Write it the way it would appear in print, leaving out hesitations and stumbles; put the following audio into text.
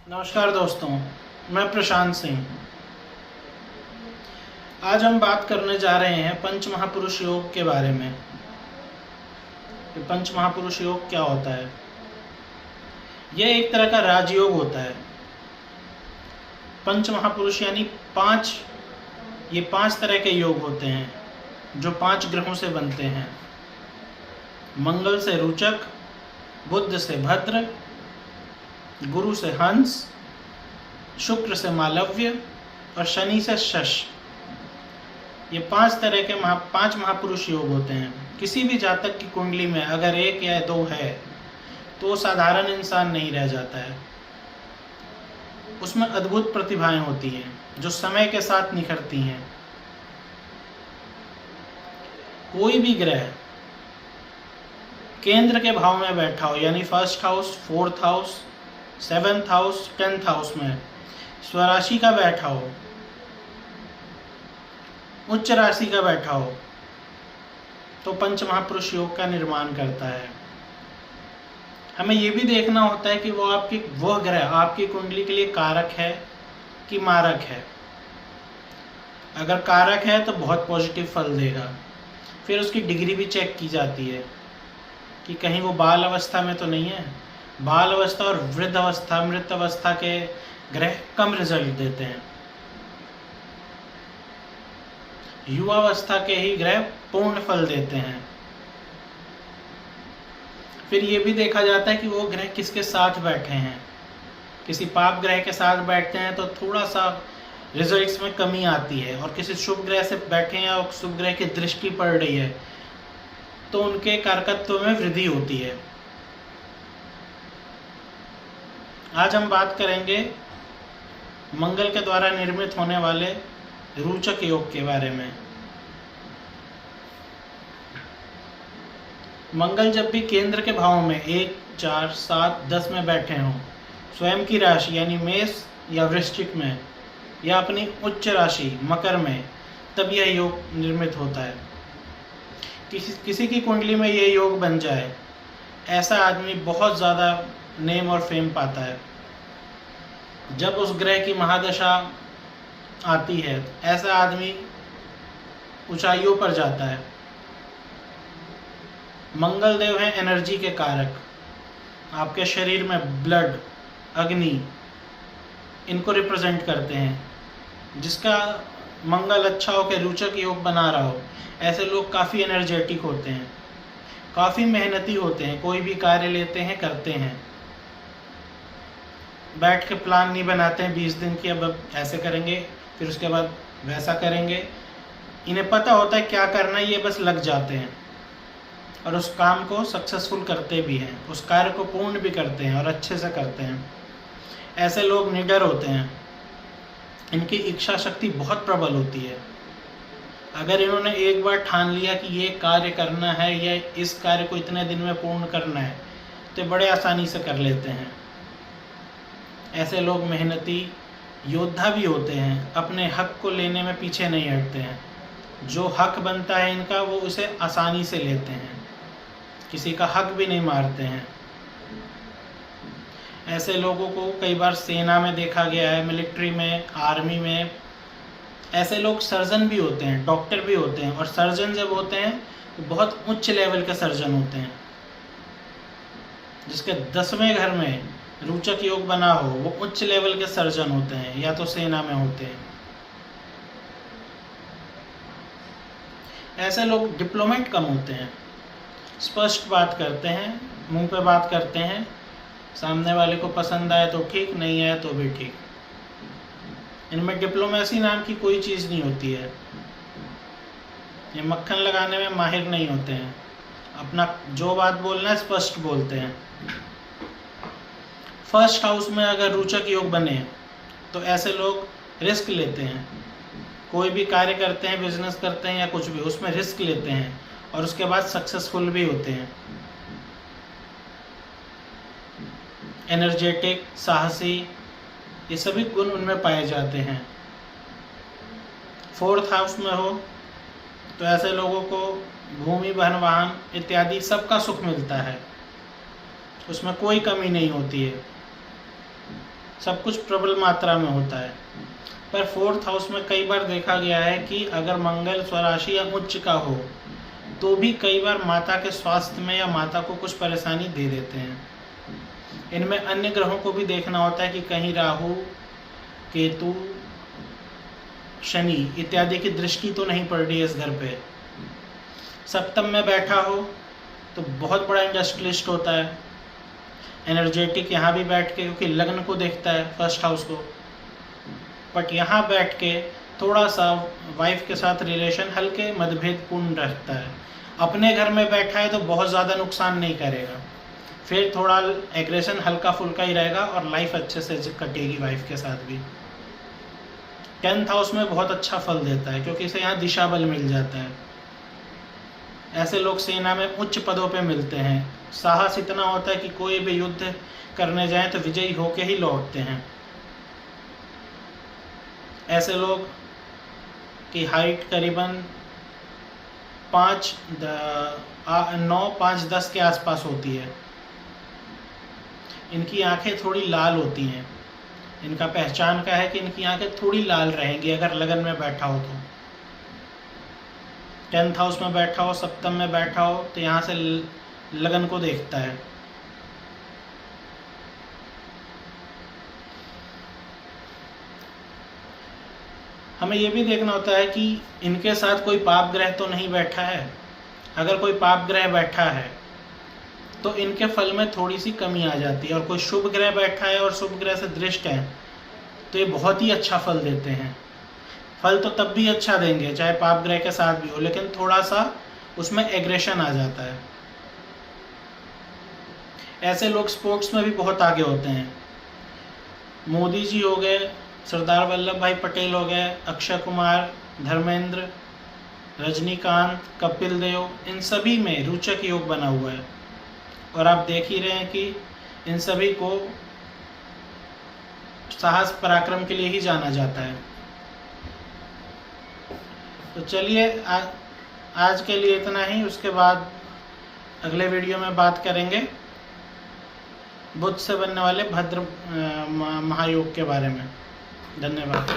नमस्कार दोस्तों, मैं प्रशांत सिंह। आज हम बात करने जा रहे हैं पंच महापुरुष योग के बारे में। कि पंच महापुरुष योग क्या होता है। यह एक तरह का राजयोग होता है। पंच महापुरुष यानी पांच तरह के योग होते हैं जो 5 ग्रहों से बनते हैं। मंगल से रुचक, बुध से भद्र, गुरु से हंस, शुक्र से मालव्य और शनि से शश। ये 5 तरह के 5 महापुरुष योग होते हैं। किसी भी जातक की कुंडली में अगर 1 या 2 है तो वो साधारण इंसान नहीं रह जाता है। उसमें अद्भुत प्रतिभाएं होती हैं जो समय के साथ निखरती हैं। कोई भी ग्रह केंद्र के भाव में बैठा हो, यानी 1st house, 4th house, 7th house, 10th house में स्वराशि का बैठा हो, उच्च राशि का बैठा हो, तो पंच महापुरुष योग का निर्माण करता है। हमें यह भी देखना होता है कि वह ग्रह आपकी कुंडली के लिए कारक है कि मारक है। अगर कारक है तो बहुत पॉजिटिव फल देगा। फिर उसकी डिग्री भी चेक की जाती है कि कहीं वो बाल अवस्था में तो नहीं है। बाल अवस्था और वृद्ध अवस्था, मृत अवस्था के ग्रह कम रिजल्ट देते हैं। युवावस्था के ही ग्रह पूर्ण फल देते हैं। फिर ये भी देखा जाता है कि वो ग्रह किसके साथ बैठे हैं। किसी पाप ग्रह के साथ बैठते हैं तो थोड़ा सा रिजल्ट्स में कमी आती है, और किसी शुभ ग्रह से बैठे हैं और शुभ ग्रह की दृष्टि पड़ रही है तो उनके कारकत्व में वृद्धि होती है। आज हम बात करेंगे मंगल के द्वारा निर्मित होने वाले रुचक योग के बारे में। मंगल जब भी केंद्र के भाव में 1, 4, 7, 10 में बैठे हों, स्वयं की राशि यानी मेष या वृश्चिक में, या अपनी उच्च राशि मकर में, तब यह योग निर्मित होता है। किसी की कुंडली में यह योग बन जाए, ऐसा आदमी बहुत ज़्यादा नेम और फेम पाता है। जब उस ग्रह की महादशा आती है ऐसा आदमी ऊंचाइयों पर जाता है। मंगल देव हैं एनर्जी के कारक। आपके शरीर में ब्लड, अग्नि, इनको रिप्रेजेंट करते हैं। जिसका मंगल अच्छा हो के रुचक योग बना रहा हो, ऐसे लोग काफ़ी एनर्जेटिक होते हैं, काफ़ी मेहनती होते हैं। कोई भी कार्य लेते हैं, करते हैं। बैठ के प्लान नहीं बनाते हैं 20 दिन की, अब ऐसे करेंगे फिर उसके बाद वैसा करेंगे। इन्हें पता होता है क्या करना है, ये बस लग जाते हैं और उस काम को सक्सेसफुल करते भी हैं, उस कार्य को पूर्ण भी करते हैं और अच्छे से करते हैं। ऐसे लोग निडर होते हैं। इनकी इच्छा शक्ति बहुत प्रबल होती है। अगर इन्होंने एक बार ठान लिया कि ये कार्य करना है या इस कार्य को इतने दिन में पूर्ण करना है, तो बड़े आसानी से कर लेते हैं। ऐसे लोग मेहनती योद्धा भी होते हैं। अपने हक को लेने में पीछे नहीं हटते हैं। जो हक बनता है इनका, वो उसे आसानी से लेते हैं। किसी का हक भी नहीं मारते हैं। ऐसे लोगों को कई बार सेना में देखा गया है, मिलिट्री में, आर्मी में। ऐसे लोग सर्जन भी होते हैं, डॉक्टर भी होते हैं। और सर्जन जब होते हैं तो बहुत उच्च लेवल के सर्जन होते हैं। जिसके 10वें घर में रुचक योग बना हो, वो उच्च लेवल के सर्जन होते हैं, या तो सेना में होते हैं। ऐसे लोग डिप्लोमेट कम होते हैं। स्पष्ट बात करते हैं, मुंह पे बात करते हैं। सामने वाले को पसंद आए तो ठीक, नहीं आए तो भी ठीक। इनमें डिप्लोमेसी नाम की कोई चीज़ नहीं होती है। ये मक्खन लगाने में माहिर नहीं होते हैं। अपना जो बात बोलना है स्पष्ट बोलते हैं। 1st हाउस में अगर रुचक योग बने तो ऐसे लोग रिस्क लेते हैं। कोई भी कार्य करते हैं, बिजनेस करते हैं या कुछ भी, उसमें रिस्क लेते हैं और उसके बाद सक्सेसफुल भी होते हैं। एनर्जेटिक, साहसी, ये सभी गुण उनमें पाए जाते हैं। 4th हाउस में हो तो ऐसे लोगों को भूमि, भवन, वाहन इत्यादि सबका सुख मिलता है। उसमें कोई कमी नहीं होती है। सब कुछ प्रबल मात्रा में होता है। पर 4th हाउस में कई बार देखा गया है कि अगर मंगल स्वराशि या उच्च का हो तो भी कई बार माता के स्वास्थ्य में या माता को कुछ परेशानी दे देते हैं। इनमें अन्य ग्रहों को भी देखना होता है कि कहीं राहु, केतु, शनि इत्यादि की दृष्टि तो नहीं पड़ रही है इस घर पे। सप्तम में बैठा हो तो बहुत बड़ा इंडस्ट्रियलिस्ट होता है, एनर्जेटिक यहाँ भी बैठ के, क्योंकि लग्न को देखता है, फर्स्ट हाउस को। बट यहाँ बैठ के थोड़ा सा वाइफ के साथ रिलेशन हल्के मतभेदपूर्ण रहता है। अपने घर में बैठा है तो बहुत ज़्यादा नुकसान नहीं करेगा, फिर थोड़ा एग्रेशन हल्का फुल्का ही रहेगा और लाइफ अच्छे से कटेगी वाइफ के साथ भी। 10th हाउस में बहुत अच्छा फल देता है क्योंकि इसे यहाँ दिशा बल मिल जाता है। ऐसे लोग सेना में उच्च पदों पे मिलते हैं। साहस इतना होता है कि कोई भी युद्ध करने जाए तो विजयी होके ही लौटते हैं। ऐसे लोग की हाइट करीबन 9-5-10 के आसपास होती है। इनकी आंखें थोड़ी लाल होती हैं। इनका पहचान का है कि इनकी आंखें थोड़ी लाल रहेंगी अगर लगन में बैठा हो तो। 10th हाउस में बैठा हो, सप्तम में बैठा हो तो यहाँ से लगन को देखता है। हमें ये भी देखना होता है कि इनके साथ कोई पाप ग्रह तो नहीं बैठा है। अगर कोई पाप ग्रह बैठा है तो इनके फल में थोड़ी सी कमी आ जाती है, और कोई शुभ ग्रह बैठा है और शुभ ग्रह से दृष्ट है तो ये बहुत ही अच्छा फल देते हैं। फल तो तब भी अच्छा देंगे चाहे पाप ग्रह के साथ भी हो, लेकिन थोड़ा सा उसमें एग्रेशन आ जाता है। ऐसे लोग स्पोर्ट्स में भी बहुत आगे होते हैं। मोदी जी हो गए, सरदार वल्लभ भाई पटेल हो गए, अक्षय कुमार, धर्मेंद्र, रजनीकांत, कपिल देव, इन सभी में रोचक योग बना हुआ है। और आप देख ही रहे हैं कि इन सभी को साहस पराक्रम के लिए ही जाना जाता है। तो चलिए आज के लिए इतना ही। उसके बाद अगले वीडियो में बात करेंगे बुध से बनने वाले भद्र महायोग के बारे में। धन्यवाद।